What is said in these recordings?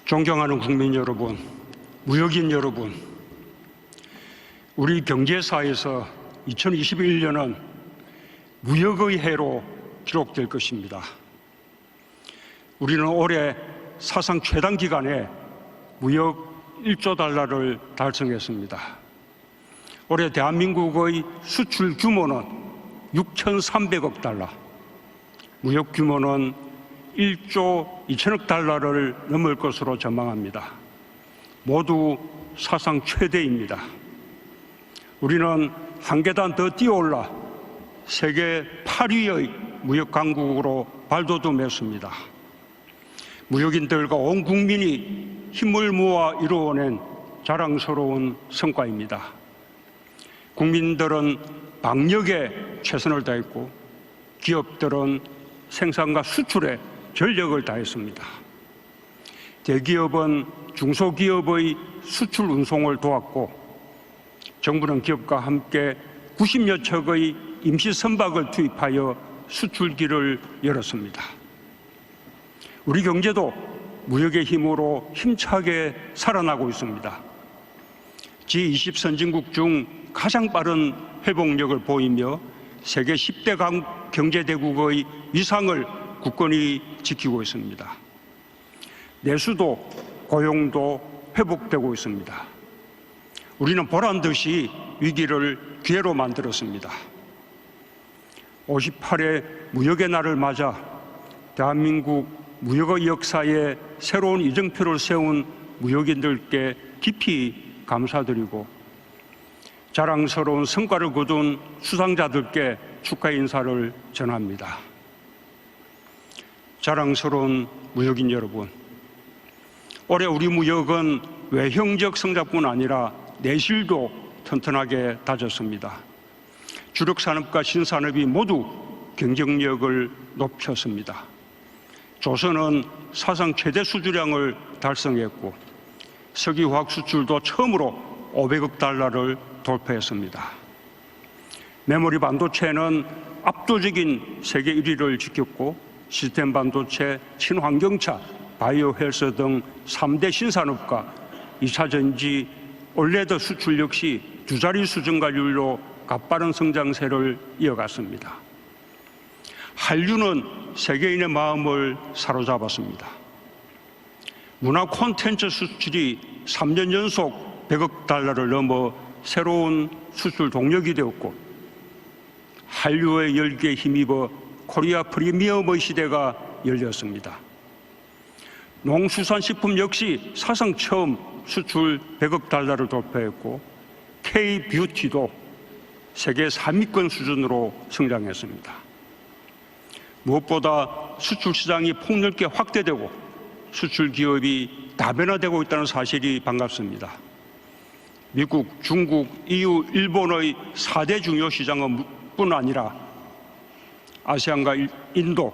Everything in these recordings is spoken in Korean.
존경하는 국민 여러분, 무역인 여러분, 우리 경제사에서 2021년은 무역의 해로 기록될 것입니다. 우리는 올해 사상 최단 기간에 무역 1조 달러를 달성했습니다. 올해 대한민국의 수출 규모는 6,300억 달러, 무역 규모는 1조 2천억 달러를 넘을 것으로 전망합니다. 모두 사상 최대입니다. 우리는 한 계단 더 뛰어올라 세계 8위의 무역 강국으로 발돋움했습니다. 무역인들과 온 국민이 힘을 모아 이루어낸 자랑스러운 성과입니다. 국민들은 방역에 최선을 다했고 기업들은 생산과 수출에 전력을 다했습니다. 대기업은 중소기업의 수출 운송을 도왔고 정부는 기업과 함께 90여 척의 임시 선박을 투입하여 수출길을 열었습니다. 우리 경제도 무역의 힘으로 힘차게 살아나고 있습니다. G20 선진국 중 가장 빠른 회복력을 보이며 세계 10대 경제대국의 위상을 굳건히 지키고 있습니다. 내수도 고용도 회복되고 있습니다. 우리는 보란듯이 위기를 기회로 만들었습니다. 58회 무역의 날을 맞아 대한민국 무역의 역사에 새로운 이정표를 세운 무역인들께 깊이 감사드리고 자랑스러운 성과를 거둔 수상자들께 축하 인사를 전합니다. 자랑스러운 무역인 여러분, 올해 우리 무역은 외형적 성장뿐 아니라 내실도 튼튼하게 다졌습니다. 주력 산업과 신산업이 모두 경쟁력을 높였습니다. 조선은 사상 최대 수주량을 달성했고 석유화학 수출도 처음으로 500억 달러를 돌파했습니다. 메모리 반도체는 압도적인 세계 1위를 지켰고 시스템 반도체, 친환경차, 바이오 헬스 등 3대 신산업과 2차 전지, 올레드 수출 역시 두 자릿수 증가율로 가파른 성장세를 이어갔습니다. 한류는 세계인의 마음을 사로잡았습니다. 문화 콘텐츠 수출이 3년 연속 100억 달러를 넘어 새로운 수출 동력이 되었고 한류의 열기에 힘입어 코리아 프리미엄의 시대가 열렸습니다. 농수산식품 역시 사상 처음 수출 100억 달러를 돌파했고 K-뷰티도 세계 3위권 수준으로 성장했습니다. 무엇보다 수출 시장이 폭넓게 확대되고 수출 기업이 다변화되고 있다는 사실이 반갑습니다. 미국, 중국, EU, 일본의 4대 중요 시장은 뿐 아니라 아세안과 인도,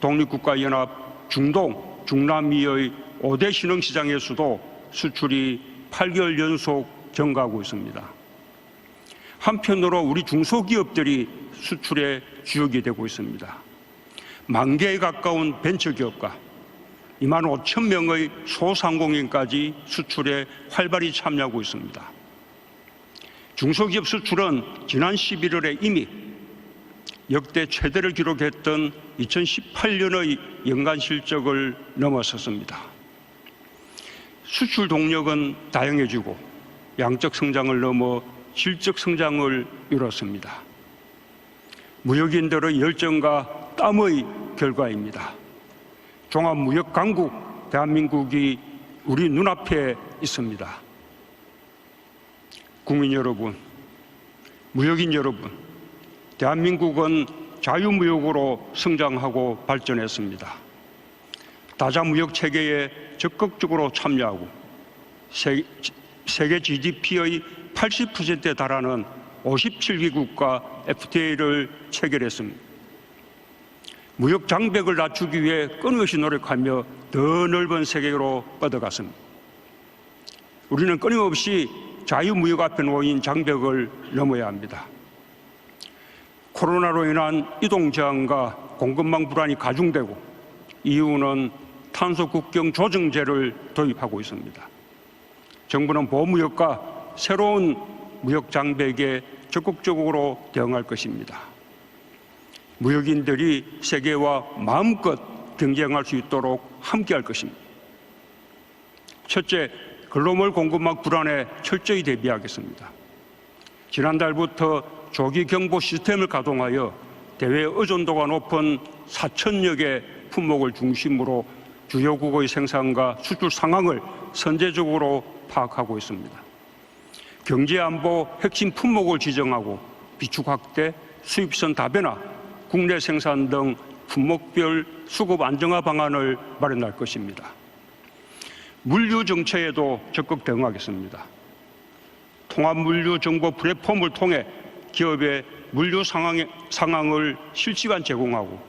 독립국가연합, 중동, 중남미의 5대 신흥시장에서도 수출이 8개월 연속 증가하고 있습니다. 한편으로 우리 중소기업들이 수출의 주역이 되고 있습니다. 10,000개에 가까운 벤처기업과 25,000명의 소상공인까지 수출에 활발히 참여하고 있습니다. 중소기업 수출은 지난 11월에 이미 역대 최대를 기록했던 2018년의 연간 실적을 넘어섰습니다. 수출 동력은 다양해지고 양적 성장을 넘어 질적 성장을 이뤘습니다. 무역인들의 열정과 땀의 결과입니다. 종합무역 강국 대한민국이 우리 눈앞에 있습니다. 국민 여러분, 무역인 여러분, 대한민국은 자유무역으로 성장하고 발전했습니다. 다자무역 체계에 적극적으로 참여하고 세계 GDP의 80%에 달하는 57개국과 FTA를 체결했습니다. 무역 장벽을 낮추기 위해 끊임없이 노력하며 더 넓은 세계로 뻗어갔습니다. 우리는 끊임없이 자유무역 앞에 놓인 장벽을 넘어야 합니다. 코로나로 인한 이동 제한과 공급망 불안이 가중되고 이유는 탄소 국경 조정제를 도입하고 있습니다. 정부는 보호무역과 새로운 무역 장벽에 적극적으로 대응할 것입니다. 무역인들이 세계와 마음껏 경쟁할 수 있도록 함께할 것입니다. 첫째, 글로벌 공급망 불안에 철저히 대비하겠습니다. 지난달부터 조기 경보 시스템을 가동하여 대외 의존도가 높은 4천여 개 품목을 중심으로 주요국의 생산과 수출 상황을 선제적으로 파악하고 있습니다. 경제안보 핵심 품목을 지정하고 비축 확대, 수입선 다변화, 국내 생산 등 품목별 수급 안정화 방안을 마련할 것입니다. 물류 정체에도 적극 대응하겠습니다. 통합물류정보 플랫폼을 통해 기업의 물류 상황을 실시간 제공하고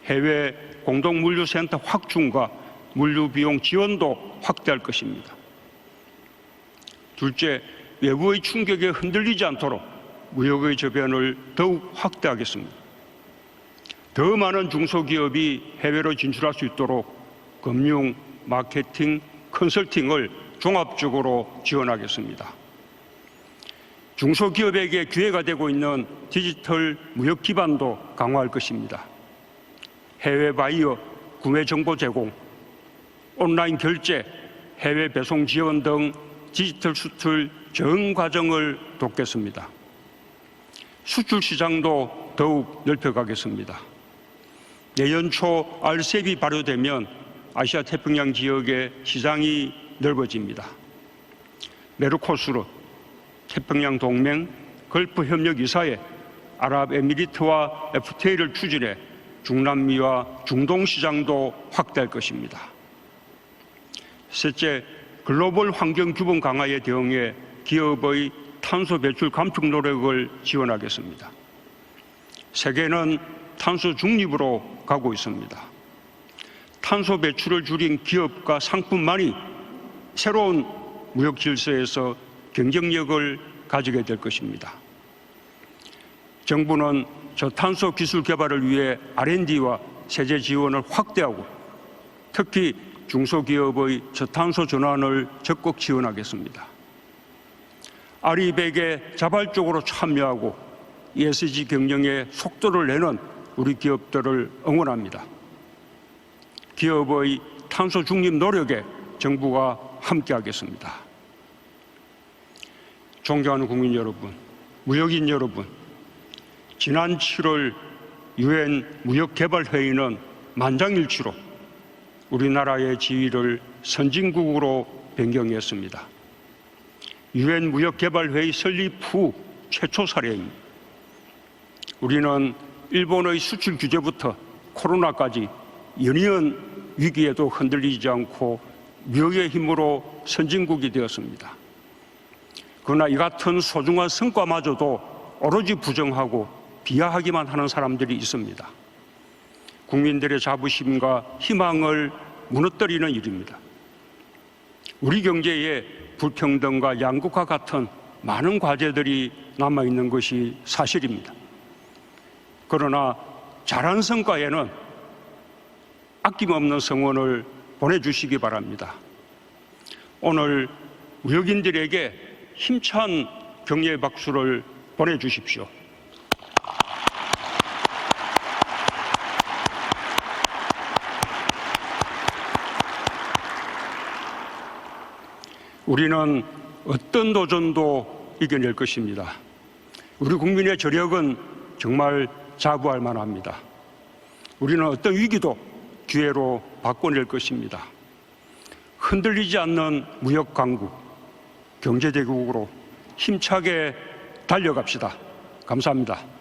해외 공동물류센터 확충과 물류비용 지원도 확대할 것입니다. 둘째, 외부의 충격에 흔들리지 않도록 무역의 저변을 더욱 확대하겠습니다. 더 많은 중소기업이 해외로 진출할 수 있도록 금융, 마케팅, 컨설팅을 종합적으로 지원하겠습니다. 중소기업에게 기회가 되고 있는 디지털 무역 기반도 강화할 것입니다. 해외 바이어 구매 정보 제공, 온라인 결제, 해외 배송 지원 등 디지털 수출 전 과정을 돕겠습니다. 수출 시장도 더욱 넓혀가겠습니다. 내년 초 RCEP이 발효되면 아시아 태평양 지역의 시장이 넓어집니다. 메르코수르, 태평양 동맹, 걸프 협력 이사회, 아랍에미리트와 FTA를 추진해 중남미와 중동 시장도 확대할 것입니다. 셋째, 글로벌 환경 규범 강화에 대응해 기업의 탄소 배출 감축 노력을 지원하겠습니다. 세계는 탄소 중립으로 가고 있습니다. 탄소 배출을 줄인 기업과 상품만이 새로운 무역 질서에서 경쟁력을 가지게 될 것입니다. 정부는 저탄소 기술 개발을 위해 R&D와 세제 지원을 확대하고 특히 중소기업의 저탄소 전환을 적극 지원하겠습니다. RE100에 자발적으로 참여하고 ESG 경영에 속도를 내는 우리 기업들을 응원합니다. 기업의 탄소 중립 노력에 정부가 함께하겠습니다. 존경하는 국민 여러분, 무역인 여러분, 지난 7월 유엔 무역개발회의는 만장일치로 우리나라의 지위를 선진국으로 변경했습니다. 유엔 무역개발회의 설립 후 최초 사례입니다. 우리는 일본의 수출 규제부터 코로나까지 연이은 위기에도 흔들리지 않고 무역의 힘으로 선진국이 되었습니다. 그러나 이 같은 소중한 성과마저도 오로지 부정하고 비하하기만 하는 사람들이 있습니다. 국민들의 자부심과 희망을 무너뜨리는 일입니다. 우리 경제에 불평등과 양극화 같은 많은 과제들이 남아있는 것이 사실입니다. 그러나 잘한 성과에는 아낌없는 성원을 보내주시기 바랍니다. 오늘 무역인들에게 힘찬 격려의 박수를 보내주십시오. 우리는 어떤 도전도 이겨낼 것입니다. 우리 국민의 저력은 정말 자부할 만합니다. 우리는 어떤 위기도 기회로 바꿔낼 것입니다. 흔들리지 않는 무역 강국, 경제대국으로 힘차게 달려갑시다. 감사합니다.